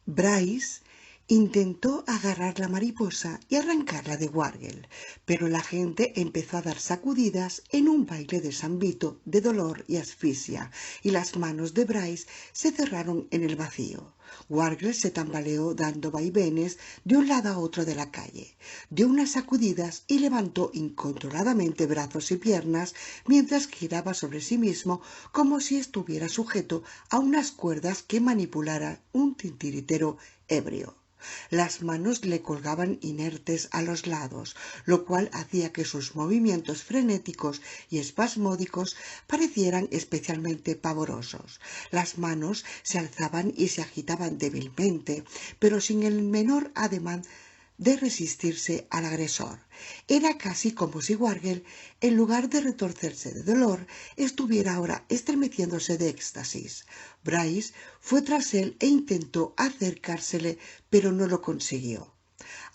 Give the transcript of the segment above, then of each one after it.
Bryce intentó agarrar la mariposa y arrancarla de Wargel, pero la gente empezó a dar sacudidas en un baile de San Vito de dolor y asfixia, y las manos de Bryce se cerraron en el vacío. Wargel se tambaleó dando vaivenes de un lado a otro de la calle, dio unas sacudidas y levantó incontroladamente brazos y piernas mientras giraba sobre sí mismo como si estuviera sujeto a unas cuerdas que manipulara un titiritero ebrio. Las manos le colgaban inertes a los lados, lo cual hacía que sus movimientos frenéticos y espasmódicos parecieran especialmente pavorosos. Las manos se alzaban y se agitaban débilmente, pero sin el menor ademán de resistirse al agresor. Era casi como si Wargel, en lugar de retorcerse de dolor, estuviera ahora estremeciéndose de éxtasis. Bryce fue tras él e intentó acercársele, pero no lo consiguió.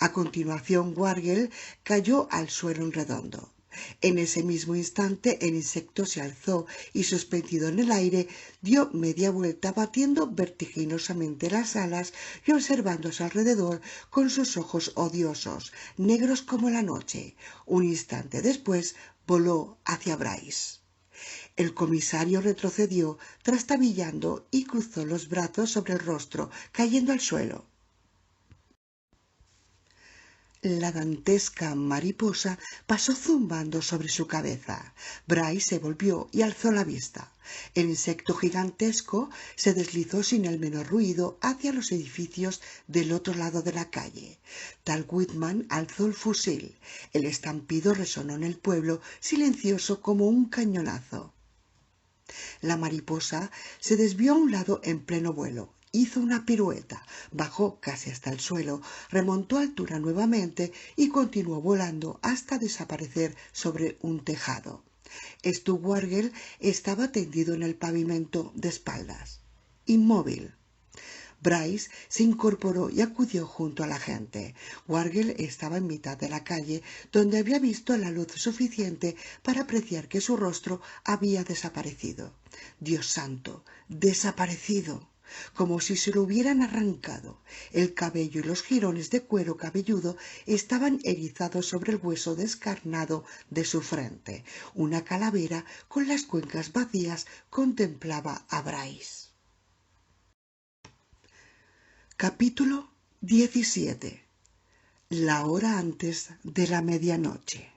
A continuación, Wargel cayó al suelo en redondo. En ese mismo instante el insecto se alzó y, suspendido en el aire, dio media vuelta batiendo vertiginosamente las alas y observando a su alrededor con sus ojos odiosos, negros como la noche. Un instante después voló hacia Bryce. El comisario retrocedió, trastabillando, y cruzó los brazos sobre el rostro, cayendo al suelo. La dantesca mariposa pasó zumbando sobre su cabeza. Bryce se volvió y alzó la vista. El insecto gigantesco se deslizó sin el menor ruido hacia los edificios del otro lado de la calle. Tal Whitman alzó el fusil. El estampido resonó en el pueblo, silencioso como un cañonazo. La mariposa se desvió a un lado en pleno vuelo. Hizo una pirueta, bajó casi hasta el suelo, remontó a altura nuevamente y continuó volando hasta desaparecer sobre un tejado. Stu Wargel estaba tendido en el pavimento de espaldas, inmóvil. Bryce se incorporó y acudió junto a la gente. Wargel estaba en mitad de la calle, donde había visto la luz suficiente para apreciar que su rostro había desaparecido. Dios santo, desaparecido, como si se lo hubieran arrancado. El cabello y los jirones de cuero cabelludo estaban erizados sobre el hueso descarnado de su frente. Una calavera con las cuencas vacías contemplaba a Bryce. Capítulo 17. La hora antes de la medianoche.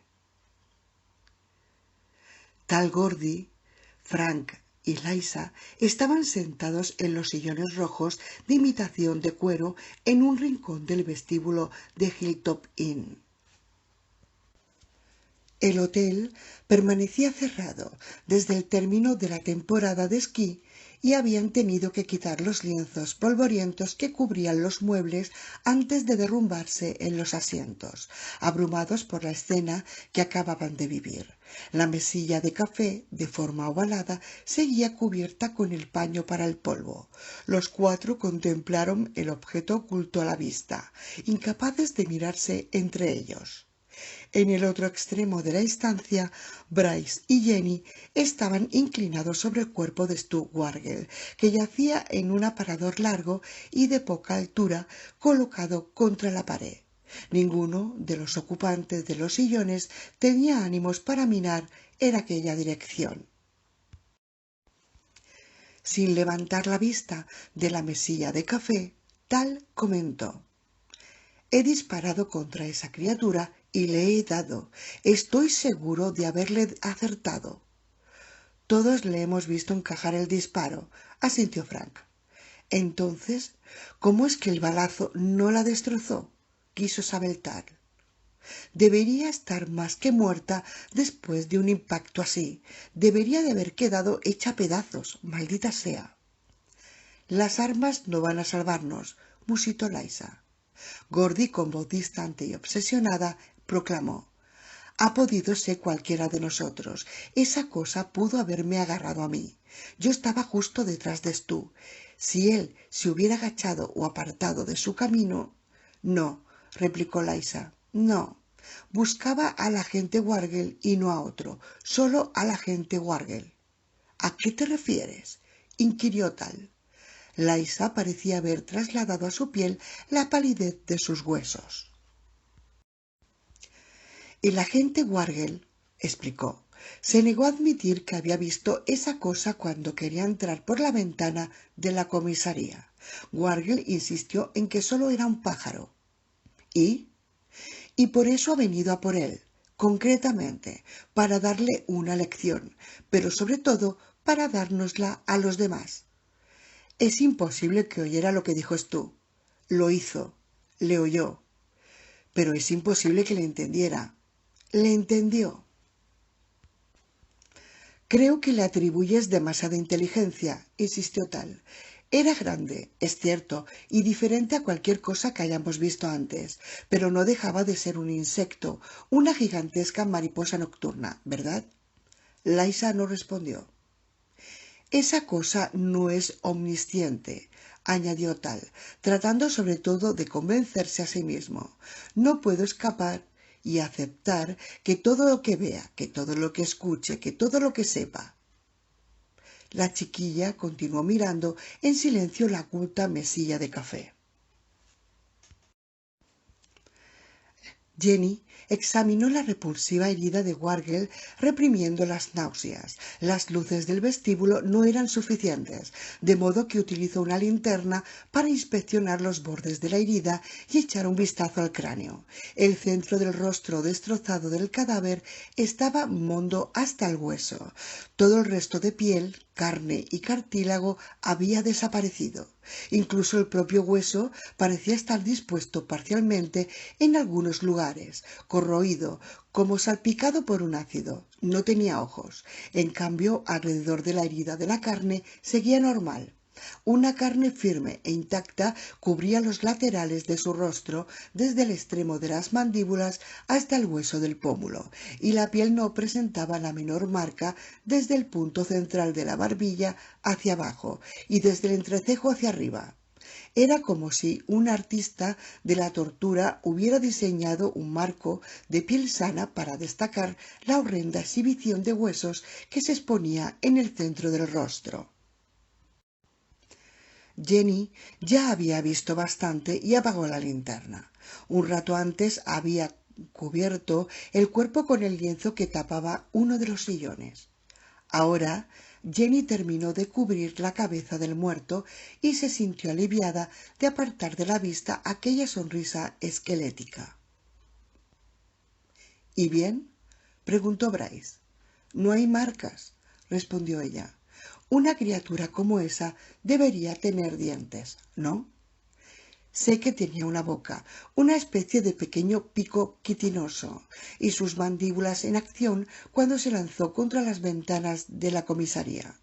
Tal Gordy, Frank y Liza estaban sentados en los sillones rojos de imitación de cuero en un rincón del vestíbulo de Hilltop Inn. El hotel permanecía cerrado desde el término de la temporada de esquí y habían tenido que quitar los lienzos polvorientos que cubrían los muebles antes de derrumbarse en los asientos, abrumados por la escena que acababan de vivir. La mesilla de café, de forma ovalada, seguía cubierta con el paño para el polvo. Los cuatro contemplaron el objeto oculto a la vista, incapaces de mirarse entre ellos. En el otro extremo de la estancia, Bryce y Jenny estaban inclinados sobre el cuerpo de Stu Wargel, que yacía en un aparador largo y de poca altura, colocado contra la pared. Ninguno de los ocupantes de los sillones tenía ánimos para mirar en aquella dirección. Sin levantar la vista de la mesilla de café, Tal comentó: «He disparado contra esa criatura y le he dado. Estoy seguro de haberle acertado». «Todos le hemos visto encajar el disparo», asintió Frank. «Entonces, ¿cómo es que el balazo no la destrozó?», quiso saber Tal. «Debería estar más que muerta después de un impacto así. Debería de haber quedado hecha pedazos, maldita sea». «Las armas no van a salvarnos», musitó Liza. Gordy, con voz distante y obsesionada, proclamó: «Ha podido ser cualquiera de nosotros. Esa cosa pudo haberme agarrado a mí. Yo estaba justo detrás de Stu. Si él se hubiera agachado o apartado de su camino...» «No», replicó Liza, «no. Buscaba al agente Wargel y no a otro. Solo al agente Wargel». «¿A qué te refieres?», inquirió Tal. Liza parecía haber trasladado a su piel la palidez de sus huesos. El agente Wargel, explicó, se negó a admitir que había visto esa cosa cuando quería entrar por la ventana de la comisaría. Wargel insistió en que solo era un pájaro. ¿Y? Y por eso ha venido a por él, concretamente, para darle una lección, pero sobre todo para dárnosla a los demás. Es imposible que oyera lo que dijo Stu. Lo hizo, le oyó, pero es imposible que le entendiera. Le entendió. Creo que le atribuyes demasiada inteligencia, insistió Tal. Era grande, es cierto, y diferente a cualquier cosa que hayamos visto antes, pero no dejaba de ser un insecto, una gigantesca mariposa nocturna, ¿verdad? Liza no respondió. Esa cosa no es omnisciente, añadió Tal, tratando sobre todo de convencerse a sí mismo. No puedo escapar y aceptar que todo lo que vea, que todo lo que escuche, que todo lo que sepa. La chiquilla continuó mirando en silencio la culta mesilla de café. Jenny examinó la repulsiva herida de Wargel reprimiendo las náuseas. Las luces del vestíbulo no eran suficientes, de modo que utilizó una linterna para inspeccionar los bordes de la herida y echar un vistazo al cráneo. El centro del rostro destrozado del cadáver estaba mondo hasta el hueso. Todo el resto de piel, carne y cartílago había desaparecido. Incluso el propio hueso parecía estar dispuesto parcialmente en algunos lugares, corroído, como salpicado por un ácido. No tenía ojos. En cambio, alrededor de la herida de la carne seguía normal. Una carne firme e intacta cubría los laterales de su rostro desde el extremo de las mandíbulas hasta el hueso del pómulo, y la piel no presentaba la menor marca desde el punto central de la barbilla hacia abajo y desde el entrecejo hacia arriba. Era como si un artista de la tortura hubiera diseñado un marco de piel sana para destacar la horrenda exhibición de huesos que se exponía en el centro del rostro. Jenny ya había visto bastante y apagó la linterna. Un rato antes había cubierto el cuerpo con el lienzo que tapaba uno de los sillones. Ahora Jenny terminó de cubrir la cabeza del muerto y se sintió aliviada de apartar de la vista aquella sonrisa esquelética. ¿Y bien? Preguntó Bryce. No hay marcas, respondió ella. Una criatura como esa debería tener dientes, ¿no? Sé que tenía una boca, una especie de pequeño pico quitinoso, y sus mandíbulas en acción cuando se lanzó contra las ventanas de la comisaría.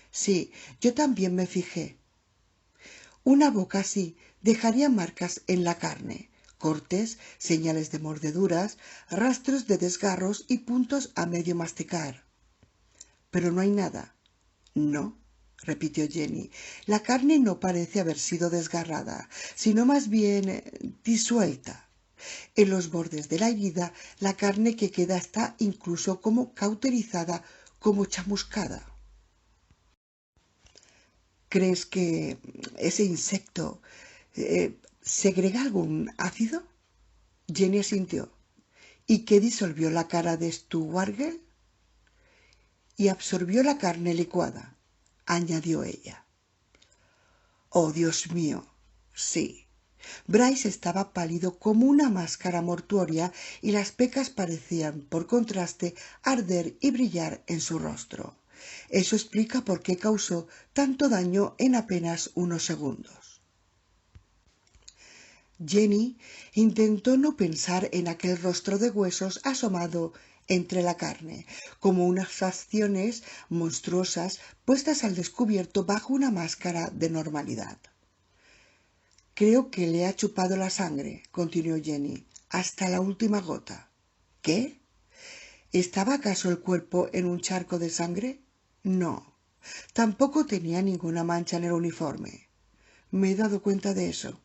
Sí, yo también me fijé. Una boca así dejaría marcas en la carne, cortes, señales de mordeduras, rastros de desgarros y puntos a medio masticar. Pero no hay nada. No, repitió Jenny, la carne no parece haber sido desgarrada, sino más bien disuelta. En los bordes de la herida, la carne que queda está incluso como cauterizada, como chamuscada. ¿Crees que ese insecto segrega algún ácido? Jenny asintió. ¿Y qué disolvió la cara de Stu Wargel? Y absorbió la carne licuada, añadió ella. Oh, Dios mío, sí. Bryce estaba pálido como una máscara mortuoria y las pecas parecían, por contraste, arder y brillar en su rostro. Eso explica por qué causó tanto daño en apenas unos segundos. Jenny intentó no pensar en aquel rostro de huesos asomado entre la carne, como unas facciones monstruosas puestas al descubierto bajo una máscara de normalidad. Creo que le ha chupado la sangre, continuó Jenny, hasta la última gota. ¿Qué? ¿Estaba acaso el cuerpo en un charco de sangre? No. Tampoco tenía ninguna mancha en el uniforme. Me he dado cuenta de eso.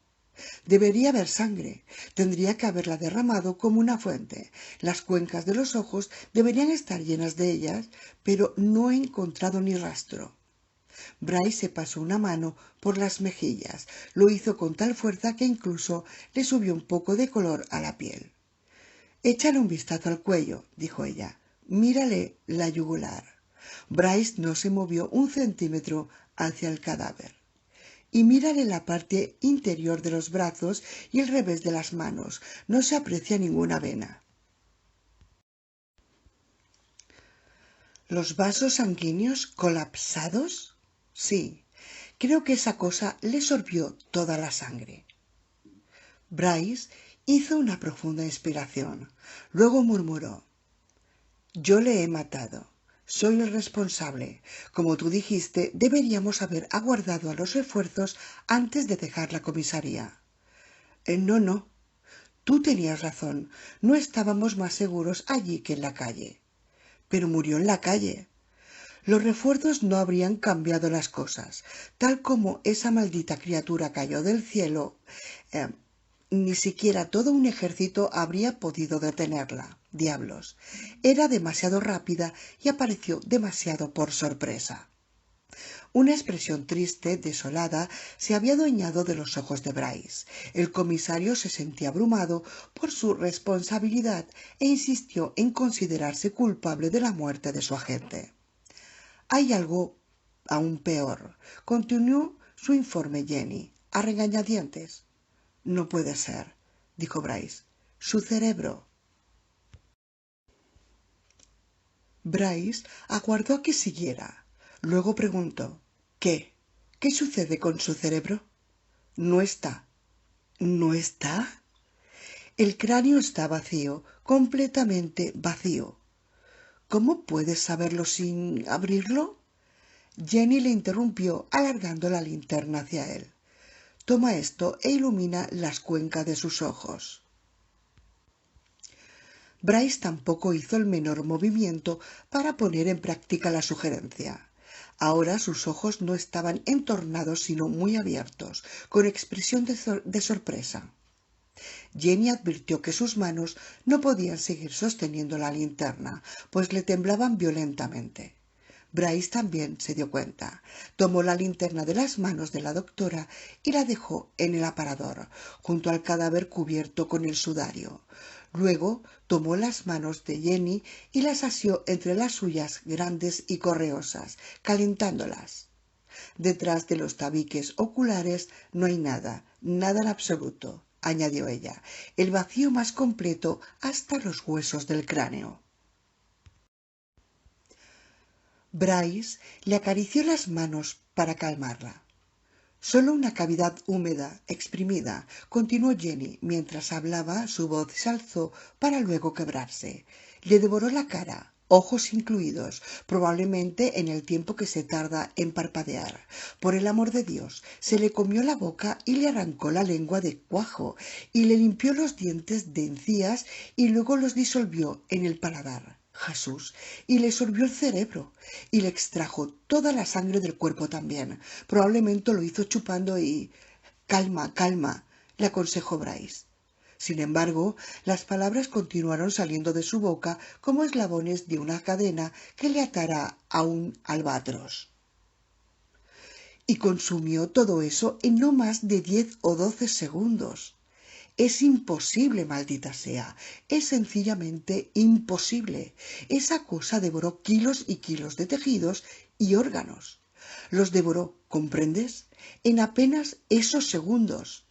Debería haber sangre. Tendría que haberla derramado como una fuente. Las cuencas de los ojos deberían estar llenas de ellas, pero no he encontrado ni rastro. Bryce se pasó una mano por las mejillas. Lo hizo con tal fuerza que incluso le subió un poco de color a la piel. «Échale un vistazo al cuello», dijo ella. «Mírale la yugular». Bryce no se movió un centímetro hacia el cadáver. «Y mírale la parte interior de los brazos y el revés de las manos. No se aprecia ninguna vena». ¿Los vasos sanguíneos colapsados? Sí, creo que esa cosa le sorbió toda la sangre. Bryce hizo una profunda inspiración. Luego murmuró: «Yo le he matado. Soy el responsable. Como tú dijiste, deberíamos haber aguardado a los refuerzos antes de dejar la comisaría». No. Tú tenías razón. No estábamos más seguros allí que en la calle. Pero murió en la calle. Los refuerzos no habrían cambiado las cosas. Tal como esa maldita criatura cayó del cielo, ni siquiera todo un ejército habría podido detenerla. Diablos. Era demasiado rápida y apareció demasiado por sorpresa. Una expresión triste, desolada, se había adueñado de los ojos de Bryce. El comisario se sentía abrumado por su responsabilidad e insistió en considerarse culpable de la muerte de su agente. «Hay algo aún peor», continuó su informe Jenny, a regañadientes. «No puede ser», dijo Bryce. «Su cerebro». Bryce aguardó a que siguiera. Luego preguntó: «¿Qué? ¿Qué sucede con su cerebro?» «No está». «¿No está?» «El cráneo está vacío, completamente vacío». «¿Cómo puedes saberlo sin abrirlo?» Jenny le interrumpió alargando la linterna hacia él. «Toma esto e ilumina las cuencas de sus ojos». Bryce tampoco hizo el menor movimiento para poner en práctica la sugerencia. Ahora sus ojos no estaban entornados sino muy abiertos, con expresión de sorpresa. Jenny advirtió que sus manos no podían seguir sosteniendo la linterna, pues le temblaban violentamente. Bryce también se dio cuenta. Tomó la linterna de las manos de la doctora y la dejó en el aparador, junto al cadáver cubierto con el sudario. Luego tomó las manos de Jenny y las asió entre las suyas grandes y correosas, calentándolas. «Detrás de los tabiques oculares no hay nada, nada en absoluto», añadió ella. «El vacío más completo hasta los huesos del cráneo». Bryce le acarició las manos para calmarla. «Solo una cavidad húmeda, exprimida», continuó Jenny. Mientras hablaba, su voz se alzó para luego quebrarse. «Le devoró la cara, ojos incluidos, probablemente en el tiempo que se tarda en parpadear. Por el amor de Dios, se le comió la boca y le arrancó la lengua de cuajo, y le limpió los dientes de encías y luego los disolvió en el paladar. Jesús, y le sorbió el cerebro, y le extrajo toda la sangre del cuerpo también. Probablemente lo hizo chupando y... Calma, le aconsejó Bryce. Sin embargo, las palabras continuaron saliendo de su boca como eslabones de una cadena que le atara a un albatros. Y consumió todo eso en no más de 10 o 12 segundos. Es imposible, maldita sea. Es sencillamente imposible. Esa cosa devoró kilos y kilos de tejidos y órganos. Los devoró, ¿comprendes?, en apenas esos segundos.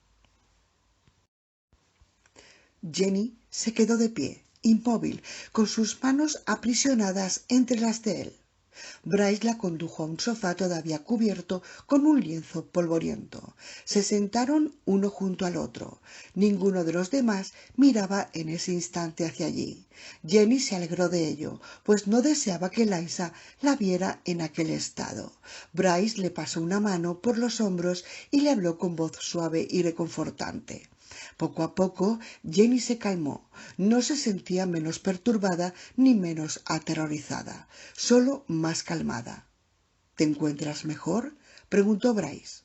Jenny se quedó de pie, inmóvil, con sus manos aprisionadas entre las de él. Bryce la condujo a un sofá todavía cubierto con un lienzo polvoriento. Se sentaron uno junto al otro. Ninguno de los demás miraba en ese instante hacia allí. Jenny se alegró de ello, pues no deseaba que Eliza la viera en aquel estado. Bryce le pasó una mano por los hombros y le habló con voz suave y reconfortante. Poco a poco Jenny se calmó. No se sentía menos perturbada ni menos aterrorizada, solo más calmada. «¿Te encuentras mejor?», preguntó Bryce.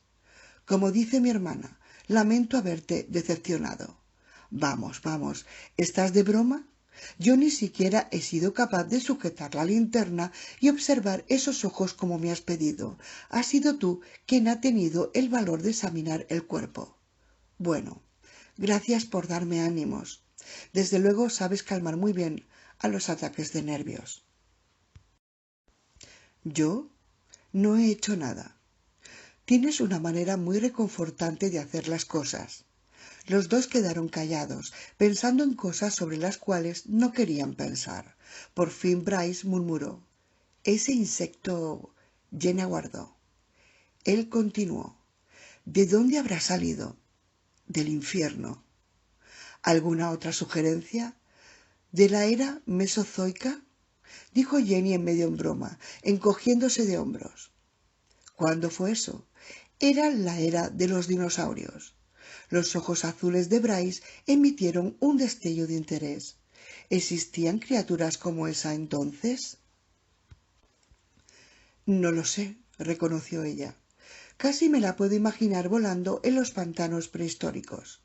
«Como dice mi hermana, lamento haberte decepcionado». Vamos, ¿estás de broma?». Yo ni siquiera he sido capaz de sujetar la linterna y observar esos ojos como me has pedido. Has sido tú quien ha tenido el valor de examinar el cuerpo. Bueno, gracias por darme ánimos. Desde luego sabes calmar muy bien a los ataques de nervios. ¿Yo? No he hecho nada. Tienes una manera muy reconfortante de hacer las cosas. Los dos quedaron callados, pensando en cosas sobre las cuales no querían pensar. Por fin Bryce murmuró: «Ese insecto...». Jenny aguardó. Él continuó: «¿De dónde habrá salido?». «Del infierno». «¿Alguna otra sugerencia?». «¿De la era mesozoica?», dijo Jenny en medio en broma, encogiéndose de hombros. «¿Cuándo fue eso?». «Era la era de los dinosaurios». Los ojos azules de Bryce emitieron un destello de interés. ¿Existían criaturas como esa entonces? No lo sé, reconoció ella. Casi me la puedo imaginar volando en los pantanos prehistóricos.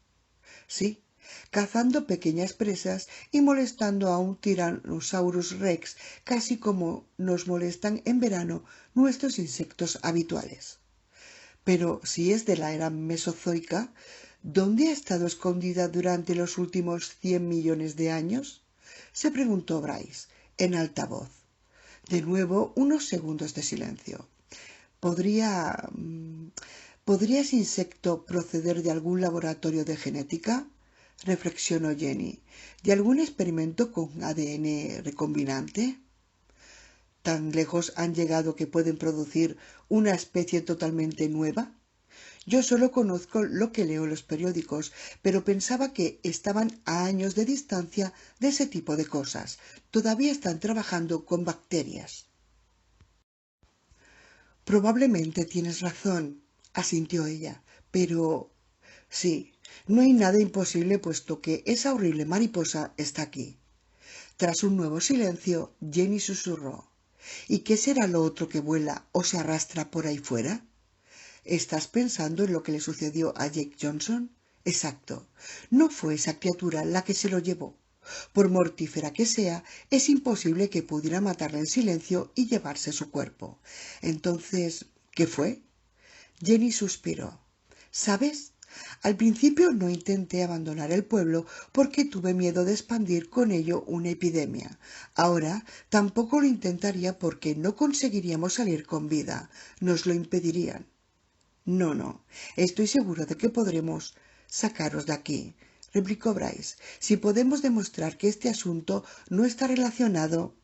Sí, cazando pequeñas presas y molestando a un Tyrannosaurus Rex, casi como nos molestan en verano nuestros insectos habituales. Pero si es de la era mesozoica, ¿dónde ha estado escondida durante los últimos 100 millones de años?, se preguntó Bryce, en alta voz. De nuevo, unos segundos de silencio. ¿Podría ese insecto proceder de algún laboratorio de genética?, reflexionó Jenny. ¿De algún experimento con ADN recombinante? ¿Tan lejos han llegado que pueden producir una especie totalmente nueva? Yo solo conozco lo que leo en los periódicos, pero pensaba que estaban a años de distancia de ese tipo de cosas. Todavía están trabajando con bacterias. Probablemente tienes razón, asintió ella, pero sí, no hay nada imposible puesto que esa horrible mariposa está aquí. Tras un nuevo silencio, Jenny susurró: ¿Y qué será lo otro que vuela o se arrastra por ahí fuera? ¿Estás pensando en lo que le sucedió a Jake Johnson? Exacto. No fue esa criatura la que se lo llevó. Por mortífera que sea, es imposible que pudiera matarla en silencio y llevarse su cuerpo. Entonces, ¿qué fue? Jenny suspiró. ¿Sabes? Al principio no intenté abandonar el pueblo porque tuve miedo de expandir con ello una epidemia. Ahora tampoco lo intentaría porque no conseguiríamos salir con vida. Nos lo impedirían. No, estoy seguro de que podremos sacaros de aquí, replicó Bryce, si podemos demostrar que este asunto no está relacionado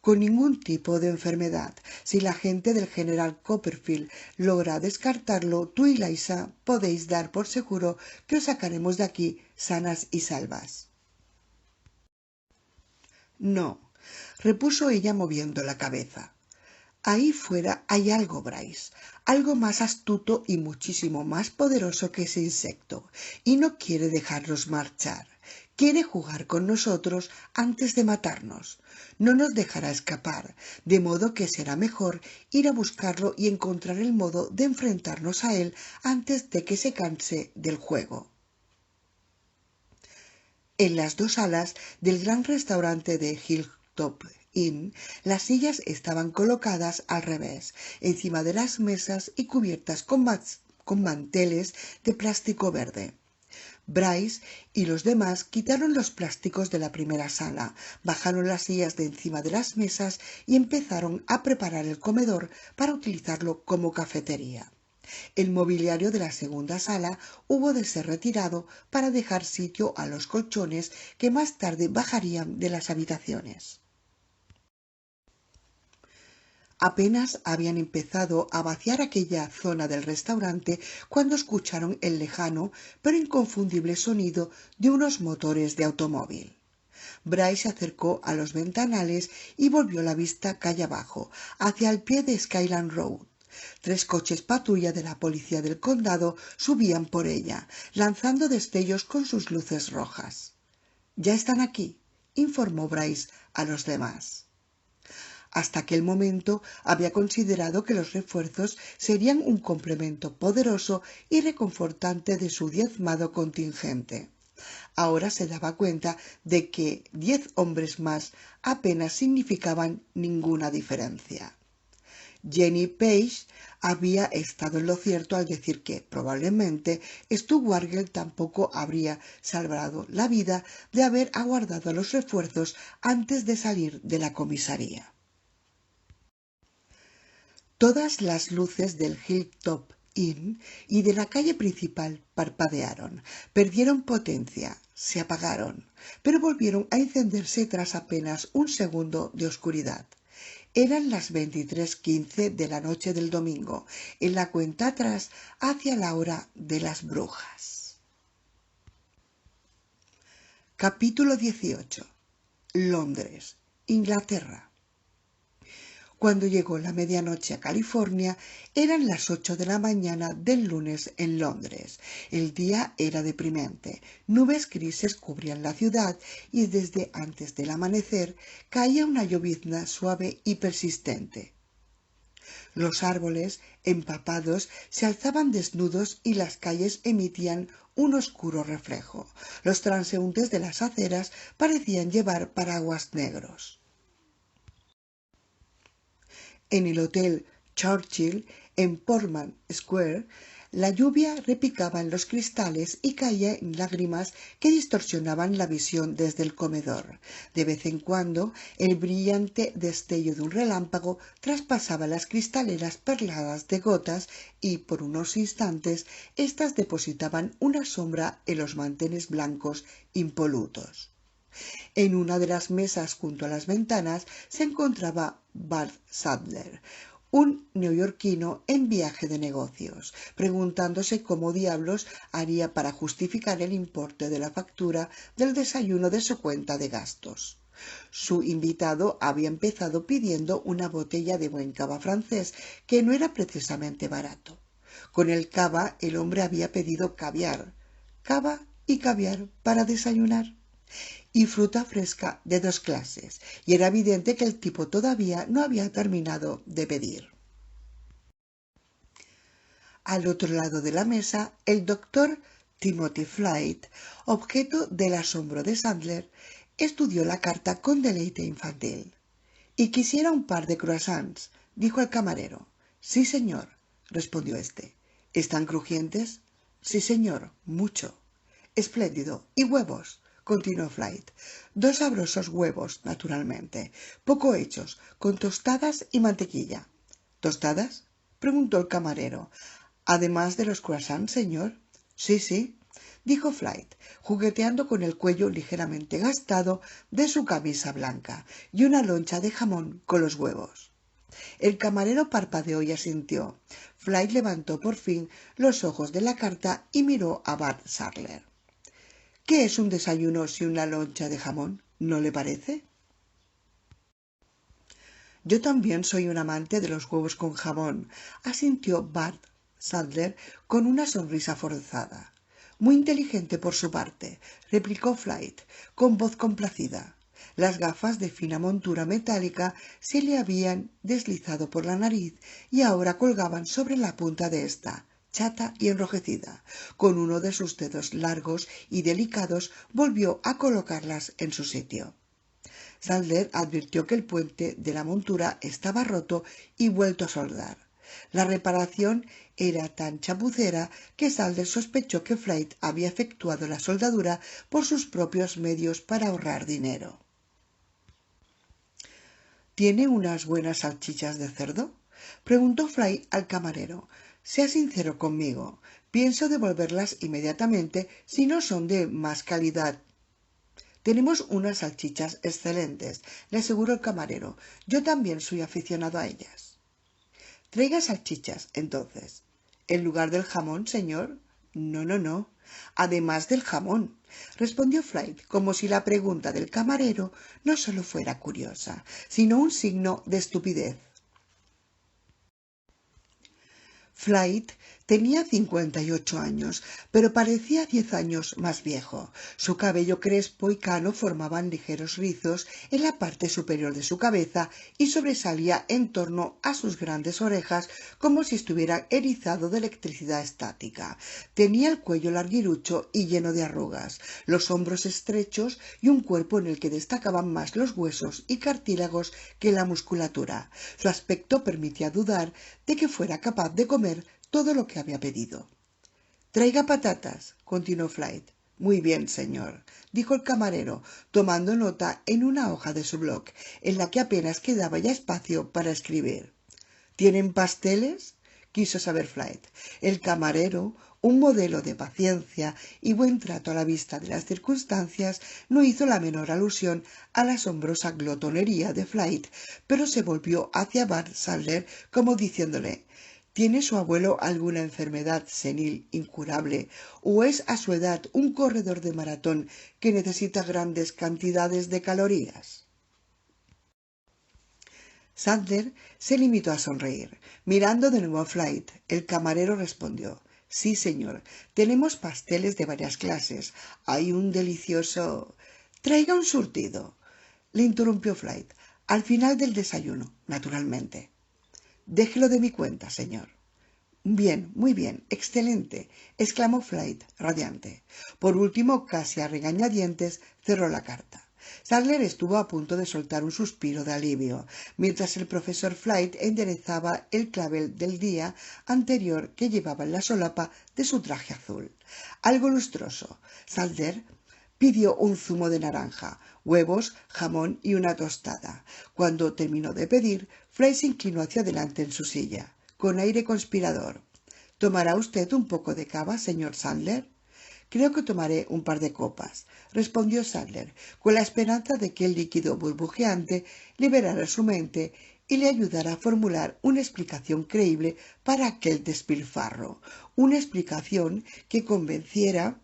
con ningún tipo de enfermedad. Si la gente del general Copperfield logra descartarlo, tú y Liza podéis dar por seguro que os sacaremos de aquí sanas y salvas. No, repuso ella moviendo la cabeza. Ahí fuera hay algo, Bryce, algo más astuto y muchísimo más poderoso que ese insecto, y no quiere dejarnos marchar. Quiere jugar con nosotros antes de matarnos. No nos dejará escapar, de modo que será mejor ir a buscarlo y encontrar el modo de enfrentarnos a él antes de que se canse del juego. En las dos salas del gran restaurante de Hilltop Inn, las sillas estaban colocadas al revés, encima de las mesas y cubiertas con manteles de plástico verde. Bryce y los demás quitaron los plásticos de la primera sala, bajaron las sillas de encima de las mesas y empezaron a preparar el comedor para utilizarlo como cafetería. El mobiliario de la segunda sala hubo de ser retirado para dejar sitio a los colchones que más tarde bajarían de las habitaciones. Apenas habían empezado a vaciar aquella zona del restaurante cuando escucharon el lejano pero inconfundible sonido de unos motores de automóvil. Bryce se acercó a los ventanales y volvió la vista calle abajo, hacia el pie de Skyland Road. 3 coches patrulla de la policía del condado subían por ella, lanzando destellos con sus luces rojas. «Ya están aquí», informó Bryce a los demás. Hasta aquel momento había considerado que los refuerzos serían un complemento poderoso y reconfortante de su diezmado contingente. Ahora se daba cuenta de que 10 hombres más apenas significaban ninguna diferencia. Jenny Page había estado en lo cierto al decir que probablemente Stu Wargel tampoco habría salvado la vida de haber aguardado los refuerzos antes de salir de la comisaría. Todas las luces del Hilltop Inn y de la calle principal parpadearon, perdieron potencia, se apagaron, pero volvieron a encenderse tras apenas un segundo de oscuridad. Eran las 23:15 de la noche del domingo, en la cuenta atrás hacia la hora de las brujas. Capítulo 18. Londres, Inglaterra. Cuando llegó la medianoche a California, eran las 8 de la mañana del lunes en Londres. El día era deprimente. Nubes grises cubrían la ciudad y desde antes del amanecer caía una llovizna suave y persistente. Los árboles, empapados, se alzaban desnudos y las calles emitían un oscuro reflejo. Los transeúntes de las aceras parecían llevar paraguas negros. En el Hotel Churchill, en Portman Square, la lluvia repicaba en los cristales y caía en lágrimas que distorsionaban la visión desde el comedor. De vez en cuando, el brillante destello de un relámpago traspasaba las cristaleras perladas de gotas y, por unos instantes, éstas depositaban una sombra en los manteles blancos impolutos. En una de las mesas junto a las ventanas se encontraba Bart Sadler, un neoyorquino en viaje de negocios, preguntándose cómo diablos haría para justificar el importe de la factura del desayuno de su cuenta de gastos. Su invitado había empezado pidiendo una botella de buen cava francés, que no era precisamente barato. Con el cava el hombre había pedido caviar, cava y caviar para desayunar, y fruta fresca de 2 clases, y era evidente que el tipo todavía no había terminado de pedir. Al otro lado de la mesa, el doctor Timothy Flyte, objeto del asombro de Sadler, estudió la carta con deleite infantil. «Y quisiera un par de croissants», dijo el camarero. «Sí, señor», respondió éste. «¿Están crujientes?» «Sí, señor, mucho». «Espléndido. ¿Y huevos?», continuó Flyte. «2 sabrosos huevos, naturalmente, poco hechos, con tostadas y mantequilla». «¿Tostadas?», preguntó el camarero. «Además de los croissants, señor». «Sí, sí», dijo Flyte, jugueteando con el cuello ligeramente gastado de su camisa blanca, «y una loncha de jamón con los huevos». El camarero parpadeó y asintió. Flyte levantó por fin los ojos de la carta y miró a Bart Sadler. «¿Qué es un desayuno sin una loncha de jamón? ¿No le parece?» «Yo también soy un amante de los huevos con jamón», asintió Bart Sadler con una sonrisa forzada. «Muy inteligente por su parte», replicó Flyte con voz complacida. Las gafas de fina montura metálica se le habían deslizado por la nariz y ahora colgaban sobre la punta de ésta, chata y enrojecida. Con uno de sus dedos largos y delicados volvió a colocarlas en su sitio. Sadler advirtió que el puente de la montura estaba roto y vuelto a soldar. La reparación era tan chapucera que Sadler sospechó que Flyte había efectuado la soldadura por sus propios medios para ahorrar dinero. «¿Tiene unas buenas salchichas de cerdo?», preguntó Flyte al camarero. «Sea sincero conmigo. Pienso devolverlas inmediatamente si no son de más calidad». «Tenemos unas salchichas excelentes», le aseguró el camarero. «Yo también soy aficionado a ellas». «Traiga salchichas, entonces». «¿En lugar del jamón, señor?» «No, no, no. Además del jamón», respondió Flyte, como si la pregunta del camarero no solo fuera curiosa, sino un signo de estupidez. Flyte Tenía 58 años, pero parecía 10 años más viejo. Su cabello crespo y cano formaban ligeros rizos en la parte superior de su cabeza y sobresalía en torno a sus grandes orejas como si estuviera erizado de electricidad estática. Tenía el cuello larguirucho y lleno de arrugas, los hombros estrechos y un cuerpo en el que destacaban más los huesos y cartílagos que la musculatura. Su aspecto permitía dudar de que fuera capaz de comer todo lo que había pedido. «Traiga patatas», continuó Flite. «Muy bien, señor», dijo el camarero, tomando nota en una hoja de su blog, en la que apenas quedaba ya espacio para escribir. «¿Tienen pasteles?», quiso saber Flite. El camarero, un modelo de paciencia y buen trato a la vista de las circunstancias, no hizo la menor alusión a la asombrosa glotonería de Flite, pero se volvió hacia Van Sandler como diciéndole: ¿tiene su abuelo alguna enfermedad senil incurable o es a su edad un corredor de maratón que necesita grandes cantidades de calorías? Sandler se limitó a sonreír. Mirando de nuevo a Flite, el camarero respondió: «Sí, señor, tenemos pasteles de varias clases. Hay un delicioso...» «Traiga un surtido», le interrumpió Flite. «Al final del desayuno, naturalmente». «Déjelo de mi cuenta, señor». «Bien, muy bien, excelente», exclamó Flite, radiante. Por último, casi a regañadientes, cerró la carta. Sandler estuvo a punto de soltar un suspiro de alivio, mientras el profesor Flite enderezaba el clavel del día anterior que llevaba en la solapa de su traje azul. Algo lustroso. Sandler pidió un zumo de naranja, huevos, jamón y una tostada. Cuando terminó de pedir, Flite se inclinó hacia adelante en su silla, con aire conspirador. «¿Tomará usted un poco de cava, señor Sandler?» «Creo que tomaré un par de copas», respondió Sandler, con la esperanza de que el líquido burbujeante liberara su mente y le ayudara a formular una explicación creíble para aquel despilfarro, una explicación que convenciera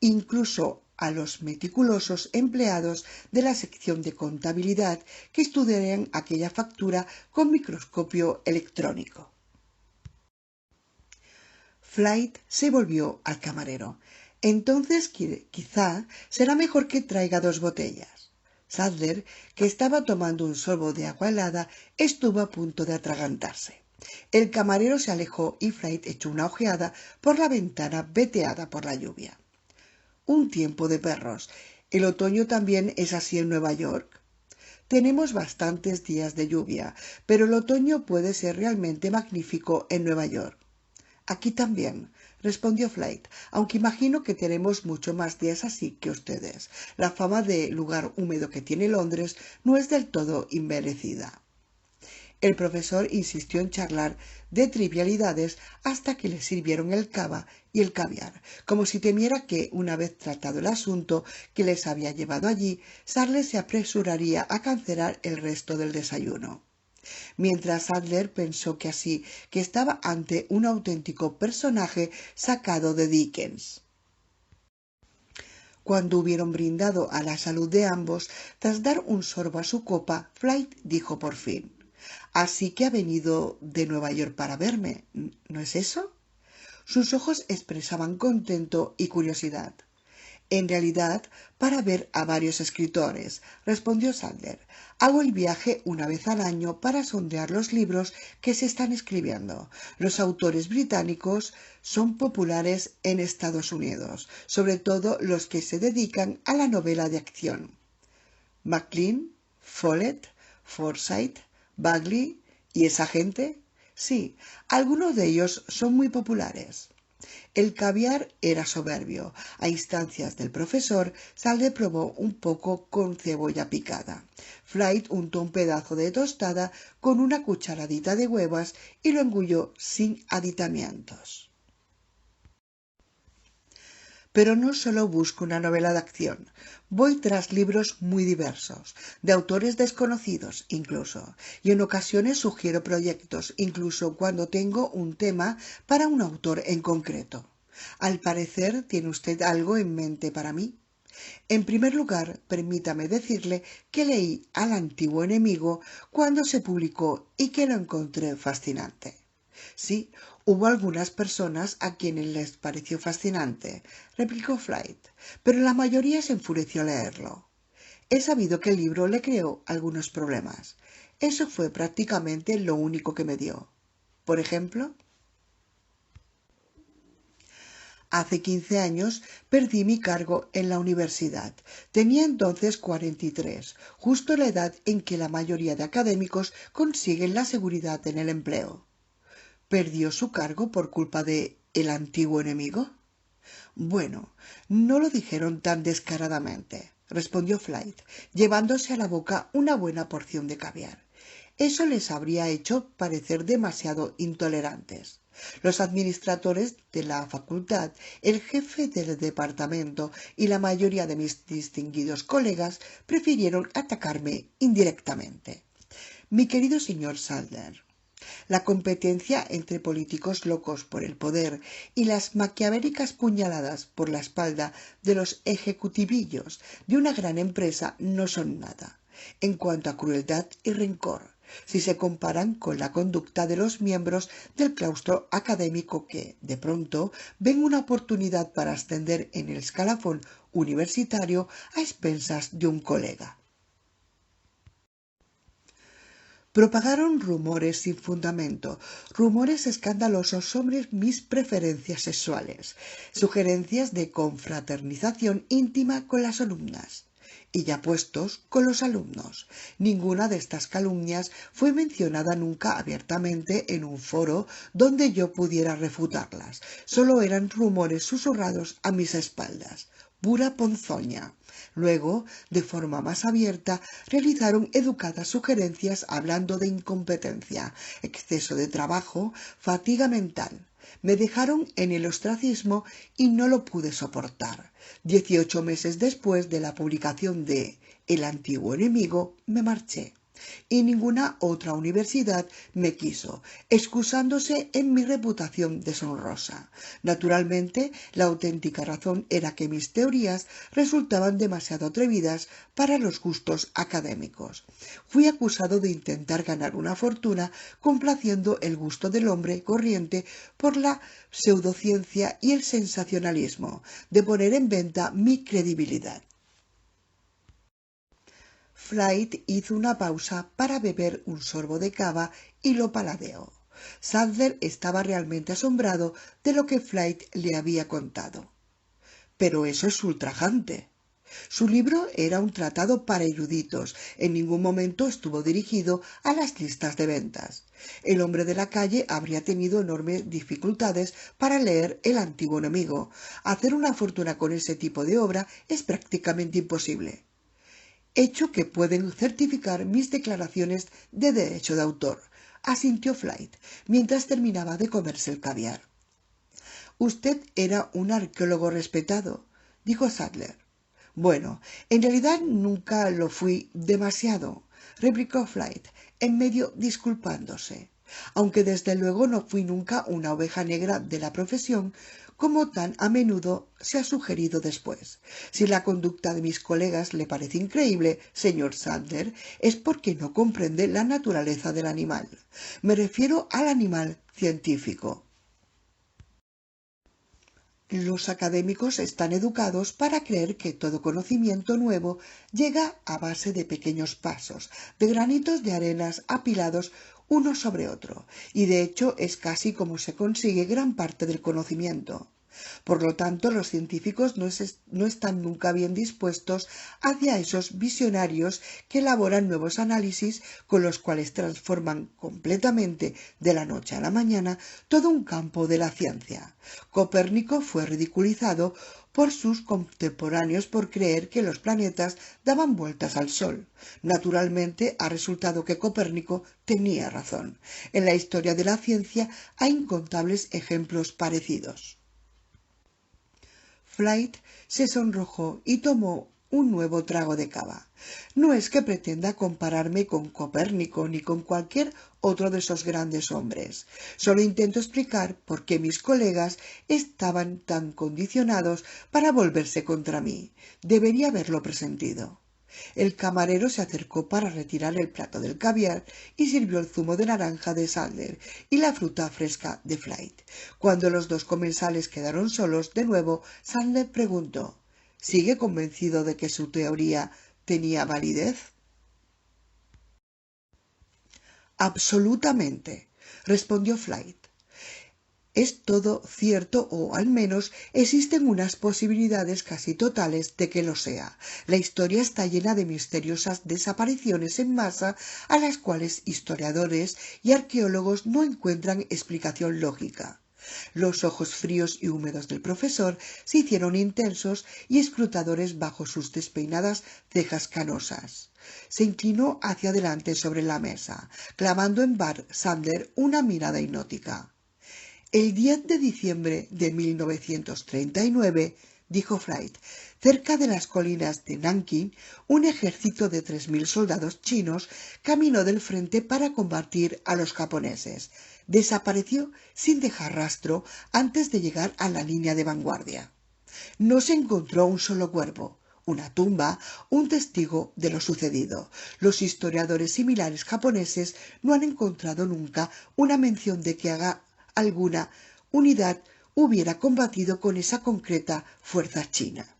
incluso a los meticulosos empleados de la sección de contabilidad que estudiarían aquella factura con microscopio electrónico. Flite se volvió al camarero. «Entonces quizá será mejor que traiga 2 botellas». Sandler, que estaba tomando un sorbo de agua helada, estuvo a punto de atragantarse. El camarero se alejó y Flite echó una ojeada por la ventana veteada por la lluvia. «Un tiempo de perros. ¿El otoño también es así en Nueva York?» «Tenemos bastantes días de lluvia, pero el otoño puede ser realmente magnífico en Nueva York». «Aquí también», respondió Flite, «aunque imagino que tenemos mucho más días así que ustedes. La fama de lugar húmedo que tiene Londres no es del todo inmerecida». El profesor insistió en charlar de trivialidades hasta que le sirvieron el cava y el caviar, como si temiera que, una vez tratado el asunto que les había llevado allí, Sandler se apresuraría a cancelar el resto del desayuno. Mientras Sandler pensó que estaba ante un auténtico personaje sacado de Dickens. Cuando hubieron brindado a la salud de ambos, tras dar un sorbo a su copa, Flite dijo por fin: «Así que ha venido de Nueva York para verme, ¿no es eso?» Sus ojos expresaban contento y curiosidad. «En realidad, para ver a varios escritores», respondió Sandler. «Hago el viaje una vez al año para sondear los libros que se están escribiendo. Los autores británicos son populares en Estados Unidos, sobre todo los que se dedican a la novela de acción. Maclean, Follett, Forsyth, Bagley y esa gente. Sí, algunos de ellos son muy populares». El caviar era soberbio. A instancias del profesor, Sandler probó un poco con cebolla picada. Flite untó un pedazo de tostada con una cucharadita de huevas y lo engulló sin aditamientos. Pero no solo busco una novela de acción. Voy tras libros muy diversos, de autores desconocidos incluso, y en ocasiones sugiero proyectos, incluso cuando tengo un tema para un autor en concreto. Al parecer, ¿tiene usted algo en mente para mí? En primer lugar, permítame decirle que leí al antiguo enemigo cuando se publicó y que lo encontré fascinante. Sí, Hubo algunas personas a quienes les pareció fascinante, replicó Flight, pero la mayoría se enfureció al leerlo. He sabido que el libro le creó algunos problemas. Eso fue prácticamente lo único que me dio. Por ejemplo, hace 15 años perdí mi cargo en la universidad. Tenía entonces 43, justo la edad en que la mayoría de académicos consiguen la seguridad en el empleo. ¿Perdió su cargo por culpa de el antiguo enemigo? Bueno, no lo dijeron tan descaradamente, respondió Flight, llevándose a la boca una buena porción de caviar. Eso les habría hecho parecer demasiado intolerantes. Los administradores de la facultad, el jefe del departamento y la mayoría de mis distinguidos colegas prefirieron atacarme indirectamente. Mi querido señor Sadler, la competencia entre políticos locos por el poder y las maquiavélicas puñaladas por la espalda de los ejecutivillos de una gran empresa no son nada, en cuanto a crueldad y rencor, si se comparan con la conducta de los miembros del claustro académico que, de pronto, ven una oportunidad para ascender en el escalafón universitario a expensas de un colega. Propagaron rumores sin fundamento, rumores escandalosos sobre mis preferencias sexuales, sugerencias de confraternización íntima con las alumnas. Y ya puestos con los alumnos, ninguna de estas calumnias fue mencionada nunca abiertamente en un foro donde yo pudiera refutarlas. Solo eran rumores susurrados a mis espaldas. Pura ponzoña. Luego, de forma más abierta, realizaron educadas sugerencias hablando de incompetencia, exceso de trabajo, fatiga mental. Me dejaron en el ostracismo y no lo pude soportar. 18 meses después de la publicación de El antiguo enemigo, me marché. Y ninguna otra universidad me quiso, excusándose en mi reputación deshonrosa. Naturalmente, la auténtica razón era que mis teorías resultaban demasiado atrevidas para los gustos académicos. Fui acusado de intentar ganar una fortuna complaciendo el gusto del hombre corriente por la pseudociencia y el sensacionalismo, de poner en venta mi credibilidad. Flight hizo una pausa para beber un sorbo de cava y lo paladeó. Sadler estaba realmente asombrado de lo que Flight le había contado. Pero eso es ultrajante. Su libro era un tratado para eruditos. En ningún momento estuvo dirigido a las listas de ventas. El hombre de la calle habría tenido enormes dificultades para leer El antiguo enemigo. Hacer una fortuna con ese tipo de obra es prácticamente imposible. Hecho que pueden certificar mis declaraciones de derecho de autor, asintió Flight, mientras terminaba de comerse el caviar. Usted era un arqueólogo respetado, dijo Sadler. Bueno, en realidad nunca lo fui demasiado, replicó Flight, en medio disculpándose, aunque desde luego no fui nunca una oveja negra de la profesión, como tan a menudo se ha sugerido después. Si la conducta de mis colegas le parece increíble, señor Sadler, es porque no comprende la naturaleza del animal. Me refiero al animal científico. Los académicos están educados para creer que todo conocimiento nuevo llega a base de pequeños pasos, de granitos de arenas apilados uno sobre otro, y de hecho es casi como se consigue gran parte del conocimiento. Por lo tanto, los científicos no están nunca bien dispuestos hacia esos visionarios que elaboran nuevos análisis con los cuales transforman completamente de la noche a la mañana todo un campo de la ciencia. Copérnico fue ridiculizado por sus contemporáneos por creer que los planetas daban vueltas al Sol. Naturalmente, ha resultado que Copérnico tenía razón. En la historia de la ciencia hay incontables ejemplos parecidos. Flight se sonrojó y tomó un nuevo trago de cava. No es que pretenda compararme con Copérnico ni con cualquier otro de esos grandes hombres. Solo intento explicar por qué mis colegas estaban tan condicionados para volverse contra mí. Debería haberlo presentido. El camarero se acercó para retirar el plato del caviar y sirvió el zumo de naranja de Sadler y la fruta fresca de Flite. Cuando los dos comensales quedaron solos de nuevo, Sadler preguntó: ¿Sigue convencido de que su teoría tenía validez? Absolutamente, respondió Flite. Es todo cierto, o al menos existen unas posibilidades casi totales de que lo sea. La historia está llena de misteriosas desapariciones en masa a las cuales historiadores y arqueólogos no encuentran explicación lógica. Los ojos fríos y húmedos del profesor se hicieron intensos y escrutadores bajo sus despeinadas cejas canosas. Se inclinó hacia adelante sobre la mesa, clavando en Bart Sandler una mirada hipnótica. El 10 de diciembre de 1939, dijo Flite, cerca de las colinas de Nanking, un ejército de 3000 soldados chinos caminó del frente para combatir a los japoneses. Desapareció sin dejar rastro antes de llegar a la línea de vanguardia. No se encontró un solo cuerpo, una tumba, un testigo de lo sucedido. Los historiadores similares japoneses no han encontrado nunca una mención de que alguna unidad hubiera combatido con esa concreta fuerza china.